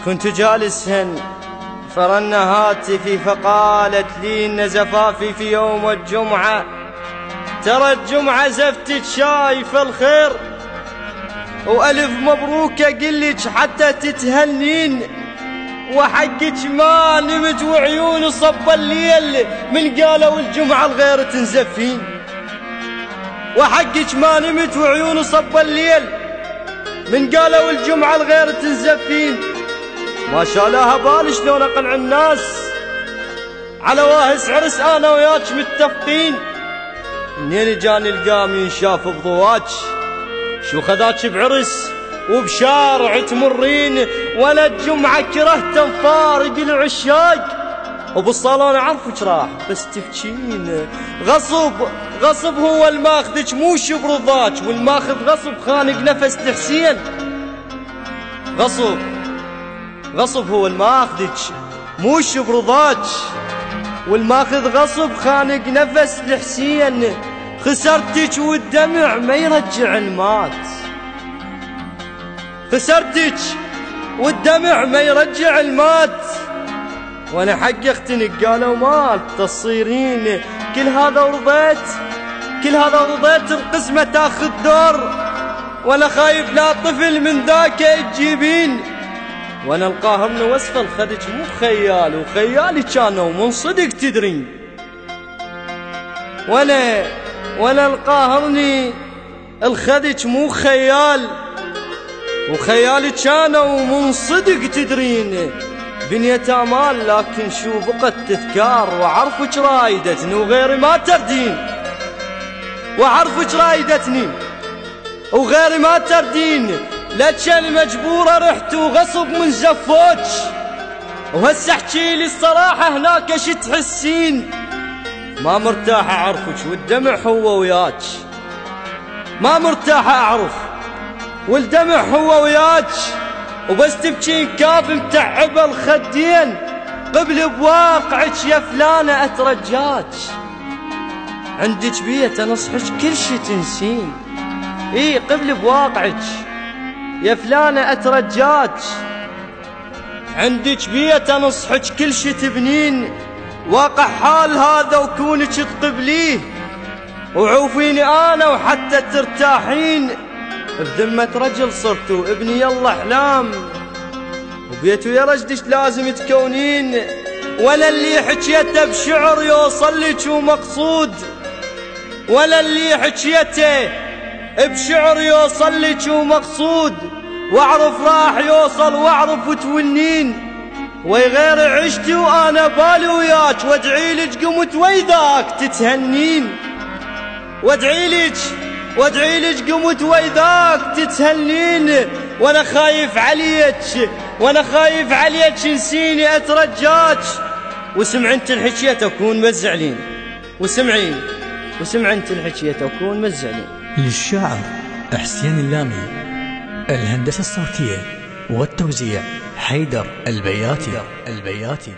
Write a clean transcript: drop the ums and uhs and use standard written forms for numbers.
كنت جالسا فرن هاتفي فقالت لي إن زفافي في يوم الجمعة، ترى الجمعة زفتك شايف الخير، وألف مبروك أقلك حتى تتهنين، وحقك ما نمت وعيوني صب الليل من قالوا الجمعة الغير تنزفين، وحقك ما نمت وعيوني صب الليل من قالوا الجمعة الغير تنزفين. ما شاء الله بالي شلون اقنع الناس على واهس عرس انا وياك متفقين. منين جاني القام ينشاف بضواج، شو خذاك بعرس وبشارع تمرين، ولا الجمعة كرهت مفارق العشاق، وبالصالون اعرفك راح بس تفجين. غصب هو الماخذك موش برضاك، والماخذ غصب خانق نفس لحسين. غصب هو الماخذك موش برضاك، والماخذ غصب خانق نفس لحسين. خسرتك والدمع ما يرجع المات، خسرتك والدمع ما يرجع المات، وانا حق اختنق قالوا مات تصيرين. كل هذا ورضيت القسمة تاخذ دور، وانا خايف لا طفل من ذاك تجيبين. وانا القاهرني وصف الخدج مو خيال، وخيالي كانوا من صدق تدرين. وانا القاهرني الخدج مو خيال، وخيالي كانوا من صدق تدرين. بنية امال لكن شو بقت تذكار، وعرفك رايدتني وغيري ما تردين، وعرفك رايدتني وغيري ما تردين. لك المجبورة رحت وغصب من زفوج، وهسه احكي لي الصراحة هناك اش تحسين. ما مرتاح اعرفك والدمع هو وياك، ما مرتاح اعرف والدمع هو وياك، وبس تبكين كاف متعب الخدين. قبل بواقعك يا فلانة اترجاك، عندك بيت انصحك كل شي تنسين. قبل بواقعك يا فلانة اترجاك، عندك بيت انصحك كل شي تبنين. واقع حال هذا وكونك تقبليه، وعوفيني انا وحتى ترتاحين. بذمة رجل صرت وابني يلا احلام، وبيت ويا رجلك لازم تكونين. ولا اللي حكيته بشعر يوصل لك ومقصود، ولا اللي حكيته بشعر يوصل لك ومقصود. واعرف راح يوصل واعرف تونين، وغير عشتي وانا بالي وياك، وادعي لك قمت ويذاك تتهنين. وادعي لك قمت ويذاك تتهنين. وانا خايف عليك نسيني اترجاك، وسمعنت الحكية اكون مزعلين، وسمعنت الحكية اكون مزعلين. للشاعر حسين اللامي، الهندسة الصوتية والتوزيع حيدر البياتي.